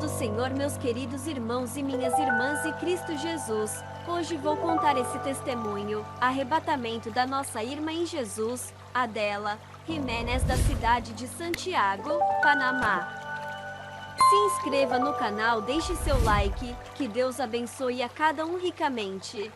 do Senhor, meus queridos irmãos e minhas irmãs em Cristo Jesus. Hoje vou contar esse testemunho, arrebatamento da nossa irmã em Jesus, Adela Jiménez, da cidade de Santiago, Panamá. Se inscreva no canal, deixe seu like, que Deus abençoe a cada um ricamente.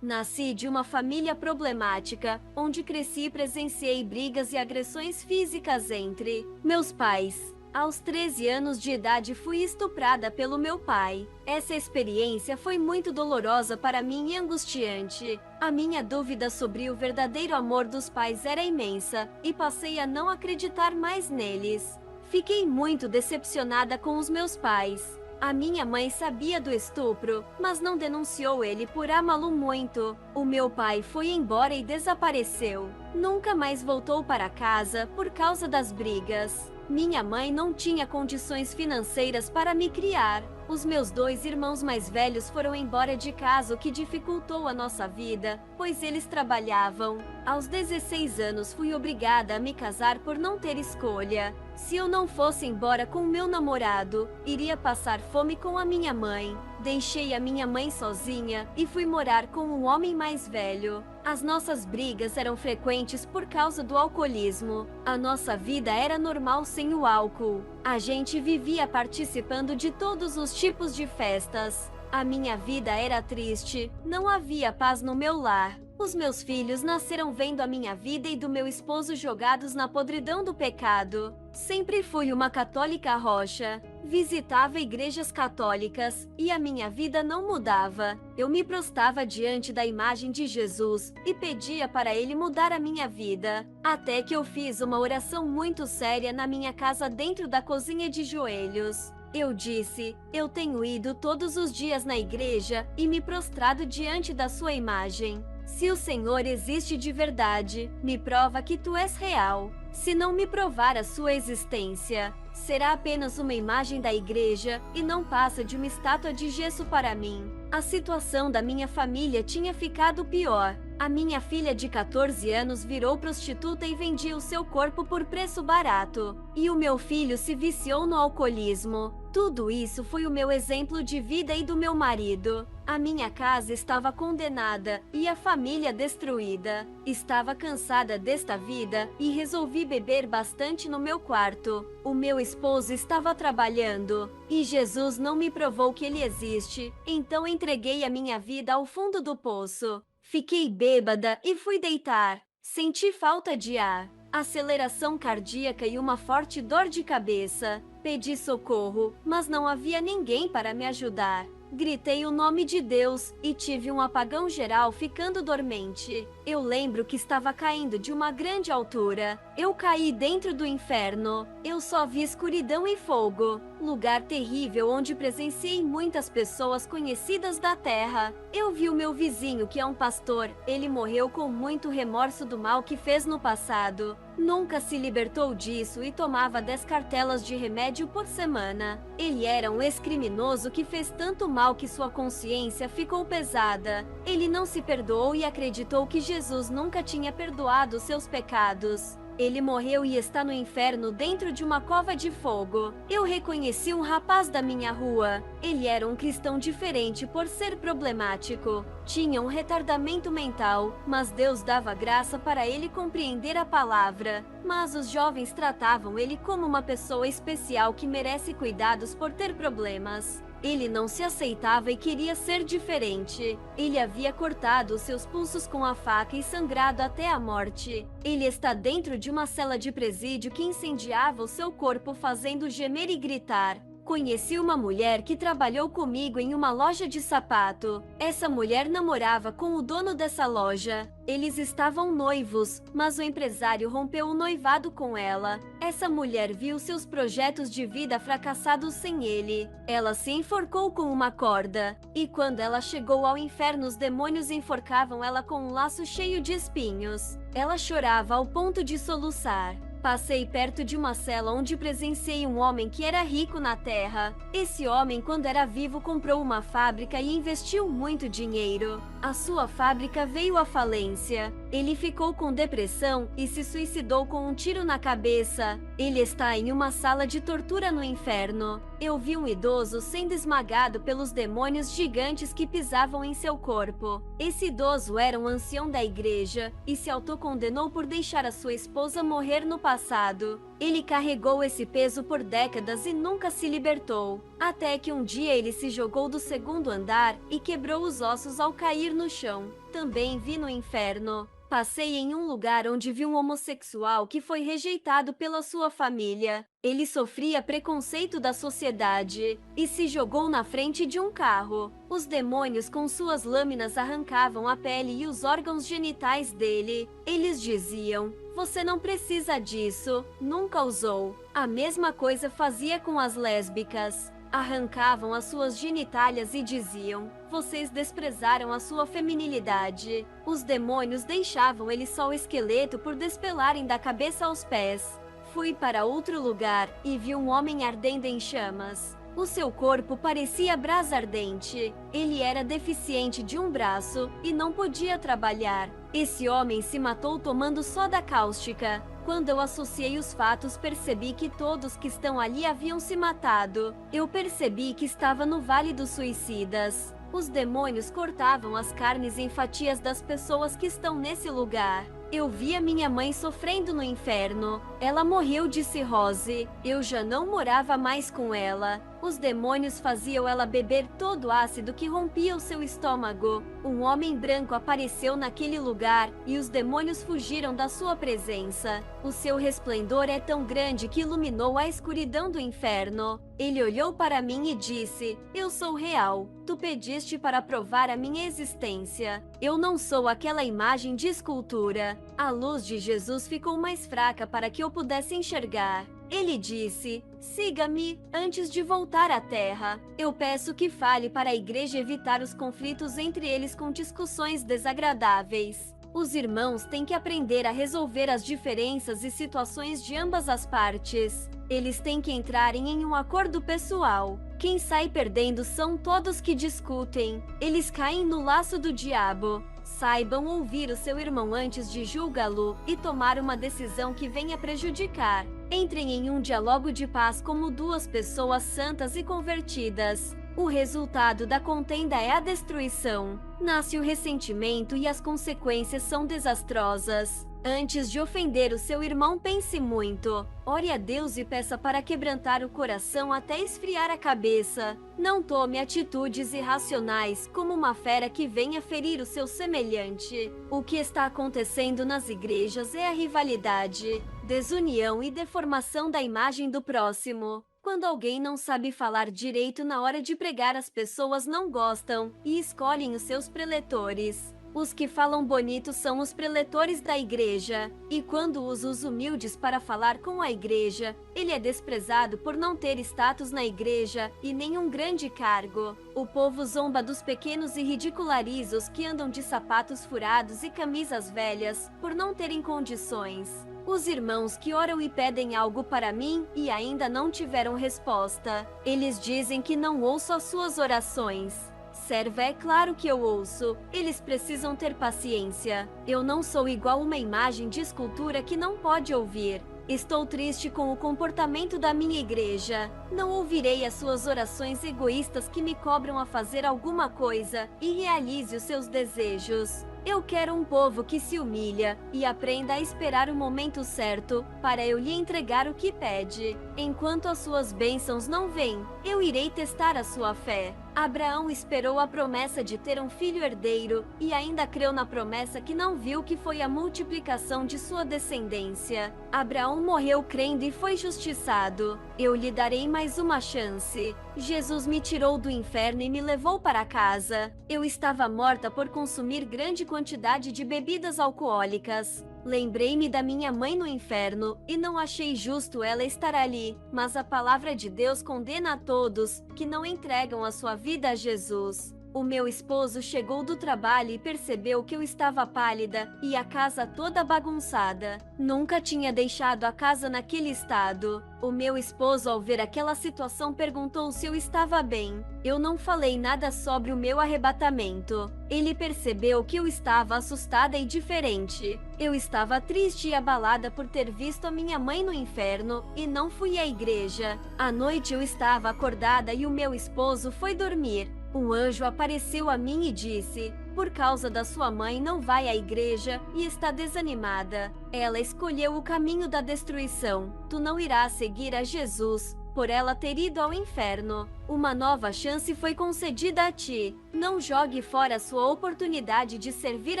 Nasci de uma família problemática, onde cresci e presenciei brigas e agressões físicas entre meus pais. Aos 13 anos de idade fui estuprada pelo meu pai. Essa experiência foi muito dolorosa para mim e angustiante. A minha dúvida sobre o verdadeiro amor dos pais era imensa, e passei a não acreditar mais neles. Fiquei muito decepcionada com os meus pais. A minha mãe sabia do estupro, mas não denunciou ele por amá-lo muito. O meu pai foi embora e desapareceu. Nunca mais voltou para casa por causa das brigas. Minha mãe não tinha condições financeiras para me criar. Os meus 2 irmãos mais velhos foram embora de casa, o que dificultou a nossa vida, pois eles trabalhavam. Aos 16 anos fui obrigada a me casar por não ter escolha. Se eu não fosse embora com meu namorado, iria passar fome com a minha mãe. Deixei a minha mãe sozinha e fui morar com um homem mais velho. As nossas brigas eram frequentes por causa do alcoolismo. A nossa vida era normal sem o álcool. A gente vivia participando de todos os tipos de festas. A minha vida era triste, não havia paz no meu lar. Os meus filhos nasceram vendo a minha vida e do meu esposo jogados na podridão do pecado. Sempre fui uma católica roxa. Visitava igrejas católicas e a minha vida não mudava. Eu me prostrava diante da imagem de Jesus e pedia para ele mudar a minha vida. Até que eu fiz uma oração muito séria na minha casa, dentro da cozinha, de joelhos. Eu disse: eu tenho ido todos os dias na igreja e me prostrado diante da sua imagem. Se o Senhor existe de verdade, me prova que tu és real. Se não me provar a sua existência, será apenas uma imagem da igreja e não passa de uma estátua de gesso para mim. A situação da minha família tinha ficado pior. A minha filha de 14 anos virou prostituta e vendia o seu corpo por preço barato. E o meu filho se viciou no alcoolismo. Tudo isso foi o meu exemplo de vida e do meu marido. A minha casa estava condenada e a família destruída. Estava cansada desta vida e resolvi beber bastante no meu quarto. O meu esposo estava trabalhando e Jesus não me provou que ele existe, então entreguei a minha vida ao fundo do poço. Fiquei bêbada e fui deitar. Senti falta de ar, aceleração cardíaca e uma forte dor de cabeça. Pedi socorro, mas não havia ninguém para me ajudar. Gritei o nome de Deus e tive um apagão geral, ficando dormente. Eu lembro que estava caindo de uma grande altura. Eu caí dentro do inferno. Eu só vi escuridão e fogo. Lugar terrível onde presenciei muitas pessoas conhecidas da terra. Eu vi o meu vizinho, que é um pastor. Ele morreu com muito remorso do mal que fez no passado. Nunca se libertou disso e tomava 10 cartelas de remédio por semana. Ele era um ex-criminoso que fez tanto mal que sua consciência ficou pesada. Ele não se perdoou e acreditou que Jesus nunca tinha perdoado seus pecados. Ele morreu e está no inferno, dentro de uma cova de fogo. Eu reconheci um rapaz da minha rua. Ele era um cristão diferente por ser problemático. Tinha um retardamento mental, mas Deus dava graça para ele compreender a palavra. Mas os jovens tratavam ele como uma pessoa especial que merece cuidados por ter problemas. Ele não se aceitava e queria ser diferente. Ele havia cortado os seus pulsos com a faca e sangrado até a morte. Ele está dentro de uma cela de presídio que incendiava o seu corpo, fazendo gemer e gritar. Conheci uma mulher que trabalhou comigo em uma loja de sapato. Essa mulher namorava com o dono dessa loja. Eles estavam noivos, mas o empresário rompeu o noivado com ela. Essa mulher viu seus projetos de vida fracassados sem ele. Ela se enforcou com uma corda. E quando ela chegou ao inferno, os demônios enforcavam ela com um laço cheio de espinhos. Ela chorava ao ponto de soluçar. Passei perto de uma cela onde presenciei um homem que era rico na terra. Esse homem, quando era vivo, comprou uma fábrica e investiu muito dinheiro. A sua fábrica veio à falência. Ele ficou com depressão e se suicidou com um tiro na cabeça. Ele está em uma sala de tortura no inferno. Eu vi um idoso sendo esmagado pelos demônios gigantes que pisavam em seu corpo. Esse idoso era um ancião da igreja e se autocondenou por deixar a sua esposa morrer no passado. Ele carregou esse peso por décadas e nunca se libertou. Até que um dia ele se jogou do segundo andar e quebrou os ossos ao cair no chão. Também vi no inferno. Passei em um lugar onde vi um homossexual que foi rejeitado pela sua família. Ele sofria preconceito da sociedade e se jogou na frente de um carro. Os demônios com suas lâminas arrancavam a pele e os órgãos genitais dele. Eles diziam: "Você não precisa disso, nunca usou." A mesma coisa fazia com as lésbicas. Arrancavam as suas genitálias e diziam: "Vocês desprezaram a sua feminilidade." Os demônios deixavam ele só o esqueleto por despelarem da cabeça aos pés. Fui para outro lugar e vi um homem ardendo em chamas. O seu corpo parecia brasa ardente. Ele era deficiente de um braço e não podia trabalhar. Esse homem se matou tomando soda cáustica. Quando eu associei os fatos, percebi que todos que estão ali haviam se matado. Eu percebi que estava no Vale dos Suicidas. Os demônios cortavam as carnes em fatias das pessoas que estão nesse lugar. Eu vi a minha mãe sofrendo no inferno. Ela morreu de cirrose. Eu já não morava mais com ela. Os demônios faziam ela beber todo o ácido que rompia o seu estômago. Um homem branco apareceu naquele lugar e os demônios fugiram da sua presença. O seu resplendor é tão grande que iluminou a escuridão do inferno. Ele olhou para mim e disse: "Eu sou real. Tu pediste para provar a minha existência. Eu não sou aquela imagem de escultura." A luz de Jesus ficou mais fraca para que eu pudesse enxergar. Ele disse: "Siga-me antes de voltar à terra. Eu peço que fale para a igreja evitar os conflitos entre eles com discussões desagradáveis. Os irmãos têm que aprender a resolver as diferenças e situações de ambas as partes. Eles têm que entrarem em um acordo pessoal. Quem sai perdendo são todos que discutem. Eles caem no laço do diabo. Saibam ouvir o seu irmão antes de julgá-lo e tomar uma decisão que venha prejudicar. Entrem em um diálogo de paz como duas pessoas santas e convertidas. O resultado da contenda é a destruição. Nasce o ressentimento e as consequências são desastrosas. Antes de ofender o seu irmão, pense muito. Ore a Deus e peça para quebrantar o coração até esfriar a cabeça. Não tome atitudes irracionais como uma fera que venha ferir o seu semelhante. O que está acontecendo nas igrejas é a rivalidade, desunião e deformação da imagem do próximo. Quando alguém não sabe falar direito na hora de pregar, as pessoas não gostam e escolhem os seus preletores. Os que falam bonito são os preletores da igreja, e quando usa os humildes para falar com a igreja, ele é desprezado por não ter status na igreja e nenhum grande cargo. O povo zomba dos pequenos e ridiculariza os que andam de sapatos furados e camisas velhas por não terem condições. Os irmãos que oram e pedem algo para mim e ainda não tiveram resposta. Eles dizem que não ouço as suas orações. Serva, é claro que eu ouço. Eles precisam ter paciência. Eu não sou igual uma imagem de escultura que não pode ouvir. Estou triste com o comportamento da minha igreja. Não ouvirei as suas orações egoístas que me cobram a fazer alguma coisa e realize os seus desejos. Eu quero um povo que se humilha e aprenda a esperar o momento certo para eu lhe entregar o que pede. Enquanto as suas bênçãos não vêm, eu irei testar a sua fé. Abraão esperou a promessa de ter um filho herdeiro e ainda creu na promessa que não viu, que foi a multiplicação de sua descendência. Abraão morreu crendo e foi justiçado. Eu lhe darei mais uma chance. Jesus me tirou do inferno e me levou para casa. Eu estava morta por consumir grande quantidade de bebidas alcoólicas. Lembrei-me da minha mãe no inferno e não achei justo ela estar ali, mas a palavra de Deus condena a todos que não entregam a sua vida a Jesus. O meu esposo chegou do trabalho e percebeu que eu estava pálida e a casa toda bagunçada. Nunca tinha deixado a casa naquele estado. O meu esposo, ao ver aquela situação, perguntou se eu estava bem. Eu não falei nada sobre o meu arrebatamento. Ele percebeu que eu estava assustada e diferente. Eu estava triste e abalada por ter visto a minha mãe no inferno e não fui à igreja. À noite eu estava acordada e o meu esposo foi dormir. Um anjo apareceu a mim e disse: por causa da sua mãe não vai à igreja e está desanimada. Ela escolheu o caminho da destruição. Tu não irás seguir a Jesus, por ela ter ido ao inferno. Uma nova chance foi concedida a ti. Não jogue fora a sua oportunidade de servir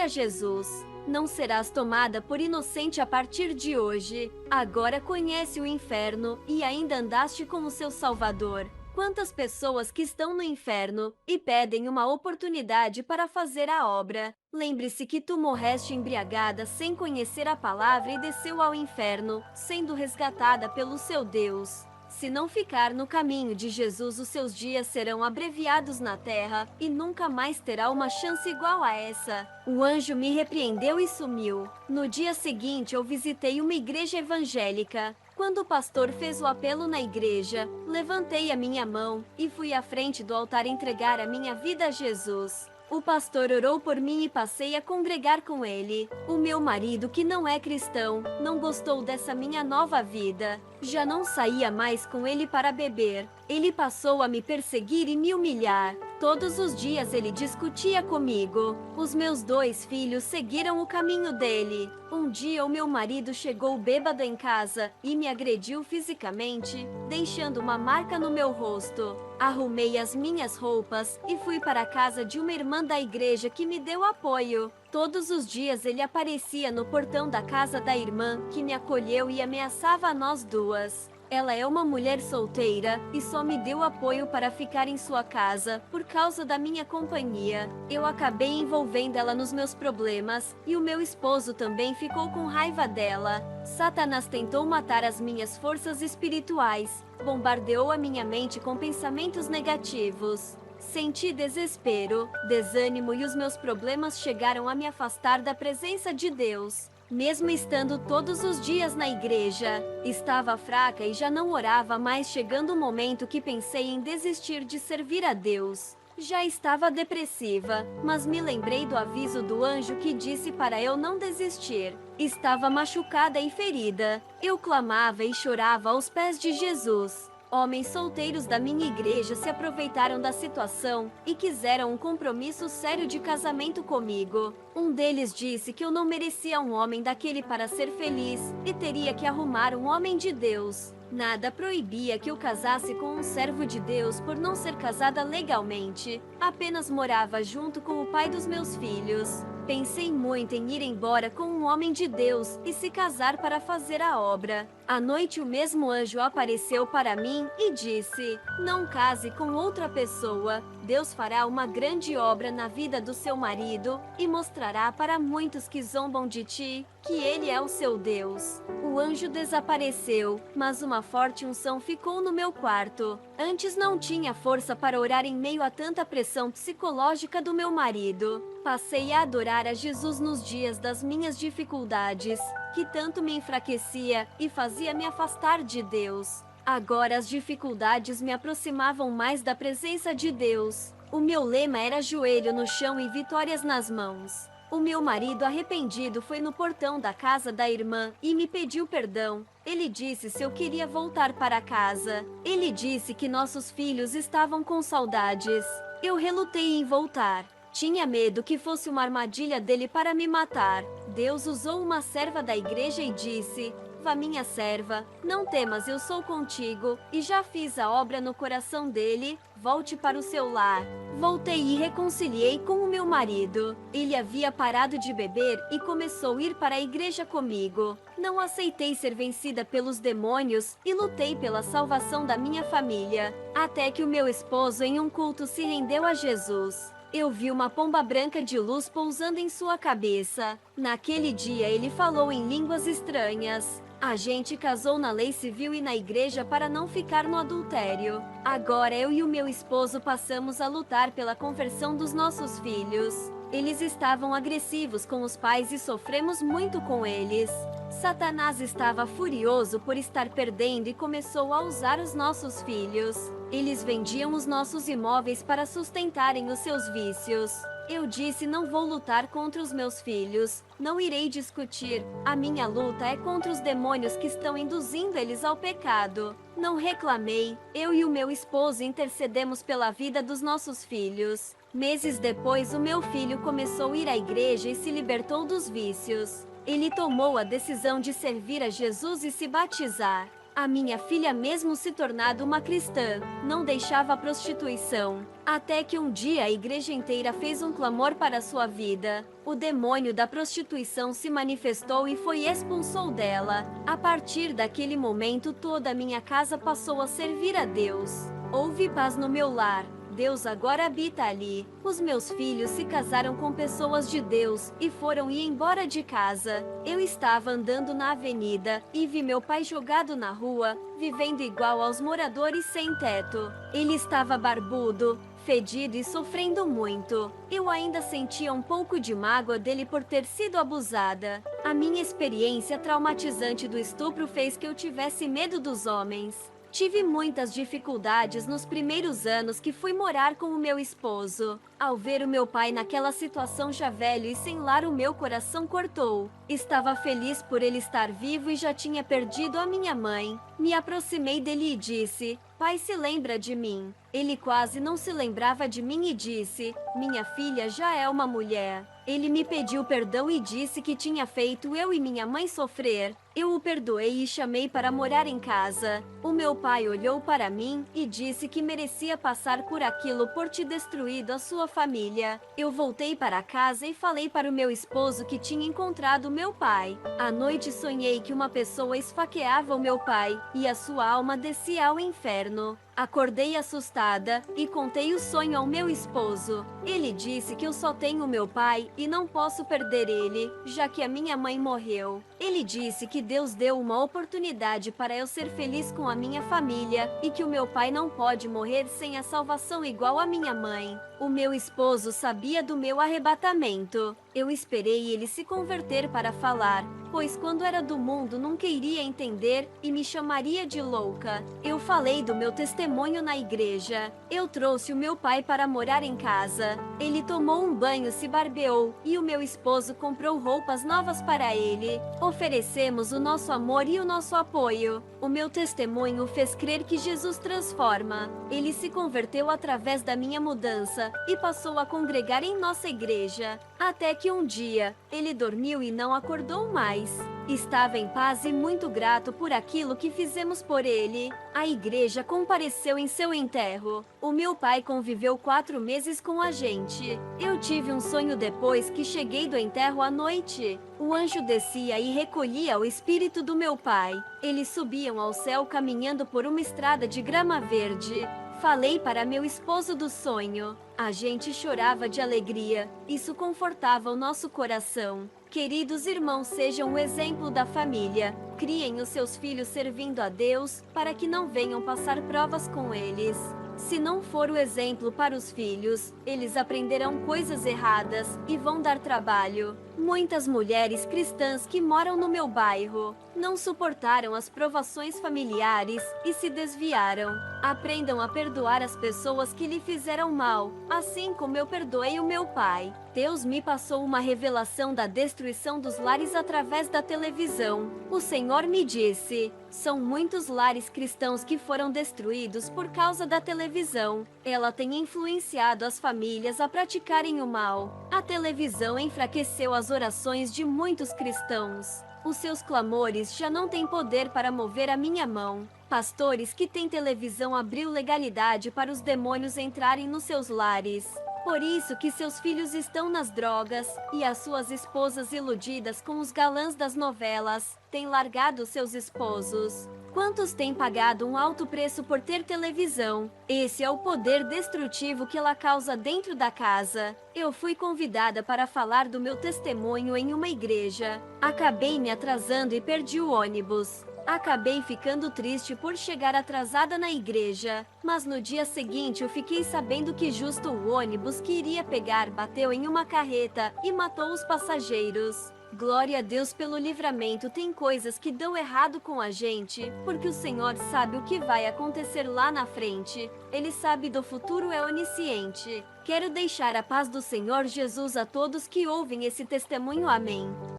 a Jesus. Não serás tomada por inocente a partir de hoje. Agora conhece o inferno e ainda andaste com o seu Salvador. Quantas pessoas que estão no inferno e pedem uma oportunidade para fazer a obra. Lembre-se que tu morreste embriagada sem conhecer a palavra e desceu ao inferno, sendo resgatada pelo seu Deus. Se não ficar no caminho de Jesus, os seus dias serão abreviados na terra e nunca mais terá uma chance igual a essa. O anjo me repreendeu e sumiu. No dia seguinte, eu visitei uma igreja evangélica. Quando o pastor fez o apelo na igreja, levantei a minha mão e fui à frente do altar entregar a minha vida a Jesus. O pastor orou por mim e passei a congregar com ele. O meu marido, que não é cristão, não gostou dessa minha nova vida. Já não saía mais com ele para beber. Ele passou a me perseguir e me humilhar. Todos os dias ele discutia comigo. Os meus 2 filhos seguiram o caminho dele. Um dia o meu marido chegou bêbado em casa e me agrediu fisicamente, deixando uma marca no meu rosto. Arrumei as minhas roupas e fui para a casa de uma irmã da igreja que me deu apoio. Todos os dias ele aparecia no portão da casa da irmã, que me acolheu e ameaçava a nós duas. Ela é uma mulher solteira e só me deu apoio para ficar em sua casa por causa da minha companhia. Eu acabei envolvendo ela nos meus problemas e o meu esposo também ficou com raiva dela. Satanás tentou matar as minhas forças espirituais, bombardeou a minha mente com pensamentos negativos. Senti desespero, desânimo e os meus problemas chegaram a me afastar da presença de Deus. Mesmo estando todos os dias na igreja, estava fraca e já não orava mais, chegando o momento que pensei em desistir de servir a Deus. Já estava depressiva, mas me lembrei do aviso do anjo que disse para eu não desistir. Estava machucada e ferida. Eu clamava e chorava aos pés de Jesus. Homens solteiros da minha igreja se aproveitaram da situação e quiseram um compromisso sério de casamento comigo. Um deles disse que eu não merecia um homem daquele para ser feliz e teria que arrumar um homem de Deus. Nada proibia que eu casasse com um servo de Deus por não ser casada legalmente. Apenas morava junto com o pai dos meus filhos. Pensei muito em ir embora com um homem de Deus e se casar para fazer a obra. À noite o mesmo anjo apareceu para mim e disse: não case com outra pessoa. Deus fará uma grande obra na vida do seu marido e mostrará para muitos que zombam de ti que ele é o seu Deus. O anjo desapareceu, mas uma forte unção ficou no meu quarto. Antes não tinha força para orar em meio a tanta pressão psicológica do meu marido. Passei a adorar a Jesus nos dias das minhas dificuldades, que tanto me enfraquecia e fazia me afastar de Deus. Agora as dificuldades me aproximavam mais da presença de Deus. O meu lema era joelho no chão e vitórias nas mãos. O meu marido, arrependido, foi no portão da casa da irmã e me pediu perdão. Ele disse se eu queria voltar para casa. Ele disse que nossos filhos estavam com saudades. Eu relutei em voltar. Tinha medo que fosse uma armadilha dele para me matar. Deus usou uma serva da igreja e disse: vá, minha serva, não temas, eu sou contigo, e já fiz a obra no coração dele, volte para o seu lar. Voltei e reconciliei com o meu marido. Ele havia parado de beber e começou a ir para a igreja comigo. Não aceitei ser vencida pelos demônios e lutei pela salvação da minha família, até que o meu esposo em um culto se rendeu a Jesus. Eu vi uma pomba branca de luz pousando em sua cabeça. Naquele dia ele falou em línguas estranhas. A gente casou na lei civil e na igreja para não ficar no adultério. Agora eu e o meu esposo passamos a lutar pela conversão dos nossos filhos. Eles estavam agressivos com os pais e sofremos muito com eles. Satanás estava furioso por estar perdendo e começou a usar os nossos filhos. Eles vendiam os nossos imóveis para sustentarem os seus vícios. Eu disse: não vou lutar contra os meus filhos, não irei discutir. A minha luta é contra os demônios que estão induzindo eles ao pecado. Não reclamei, eu e o meu esposo intercedemos pela vida dos nossos filhos. Meses depois, o meu filho começou a ir à igreja e se libertou dos vícios. Ele tomou a decisão de servir a Jesus e se batizar. A minha filha, mesmo se tornado uma cristã, não deixava a prostituição. Até que um dia a igreja inteira fez um clamor para sua vida. O demônio da prostituição se manifestou e expulsou dela. A partir daquele momento, toda a minha casa passou a servir a Deus. Houve paz no meu lar. Deus agora habita ali. Os meus filhos se casaram com pessoas de Deus e foram ir embora de casa. Eu estava andando na avenida e vi meu pai jogado na rua, vivendo igual aos moradores sem teto. Ele estava barbudo, fedido e sofrendo muito. Eu ainda sentia um pouco de mágoa dele por ter sido abusada. A minha experiência traumatizante do estupro fez que eu tivesse medo dos homens. Tive muitas dificuldades nos primeiros anos que fui morar com o meu esposo. Ao ver o meu pai naquela situação já velho e sem lar, o meu coração cortou. Estava feliz por ele estar vivo e já tinha perdido a minha mãe. Me aproximei dele e disse: pai, se lembra de mim? Ele quase não se lembrava de mim e disse: minha filha já é uma mulher. Ele me pediu perdão e disse que tinha feito eu e minha mãe sofrer. Eu o perdoei e chamei para morar em casa. O meu pai olhou para mim e disse que merecia passar por aquilo por ter destruído a sua família. Eu voltei para casa e falei para o meu esposo que tinha encontrado meu pai. À noite sonhei que uma pessoa esfaqueava o meu pai e a sua alma descia ao inferno. Acordei assustada e contei o sonho ao meu esposo. Ele disse que eu só tenho meu pai e não posso perder ele, já que a minha mãe morreu. Ele disse que Deus deu uma oportunidade para eu ser feliz com a minha família e que o meu pai não pode morrer sem a salvação igual a minha mãe. O meu esposo sabia do meu arrebatamento. Eu esperei ele se converter para falar, pois quando era do mundo nunca iria entender e me chamaria de louca. Eu falei do meu testemunho na igreja. Eu trouxe o meu pai para morar em casa. Ele tomou um banho, se barbeou e o meu esposo comprou roupas novas para ele. Oferecemos o nosso amor e o nosso apoio. O meu testemunho fez crer que Jesus transforma. Ele se converteu através da minha mudança e passou a congregar em nossa igreja. Até que um dia, ele dormiu e não acordou mais. Estava em paz e muito grato por aquilo que fizemos por ele. A igreja compareceu em seu enterro. O meu pai conviveu 4 meses com a gente. Eu tive um sonho depois que cheguei do enterro à noite. O anjo descia e recolhia o espírito do meu pai. Eles subiam ao céu caminhando por uma estrada de grama verde. Falei para meu esposo do sonho. A gente chorava de alegria. Isso confortava o nosso coração. Queridos irmãos, sejam o exemplo da família. Criem os seus filhos servindo a Deus, para que não venham passar provas com eles. Se não for o exemplo para os filhos, eles aprenderão coisas erradas e vão dar trabalho. Muitas mulheres cristãs que moram no meu bairro não suportaram as provações familiares e se desviaram. Aprendam a perdoar as pessoas que lhe fizeram mal, assim como eu perdoei o meu pai. Deus me passou uma revelação da destruição dos lares através da televisão. O Senhor me disse: são muitos lares cristãos que foram destruídos por causa da televisão. Ela tem influenciado as famílias a praticarem o mal. A televisão enfraqueceu as orações de muitos cristãos. Os seus clamores já não têm poder para mover a minha mão. Pastores que têm televisão abriu legalidade para os demônios entrarem nos seus lares. Por isso que seus filhos estão nas drogas e as suas esposas, iludidas com os galãs das novelas, têm largado seus esposos. Quantos têm pagado um alto preço por ter televisão? Esse é o poder destrutivo que ela causa dentro da casa. Eu fui convidada para falar do meu testemunho em uma igreja. Acabei me atrasando e perdi o ônibus. Acabei ficando triste por chegar atrasada na igreja, mas no dia seguinte eu fiquei sabendo que justo o ônibus que iria pegar bateu em uma carreta e matou os passageiros. Glória a Deus pelo livramento. Tem coisas que dão errado com a gente, porque o Senhor sabe o que vai acontecer lá na frente. Ele sabe do futuro, é onisciente. Quero deixar a paz do Senhor Jesus a todos que ouvem esse testemunho. Amém.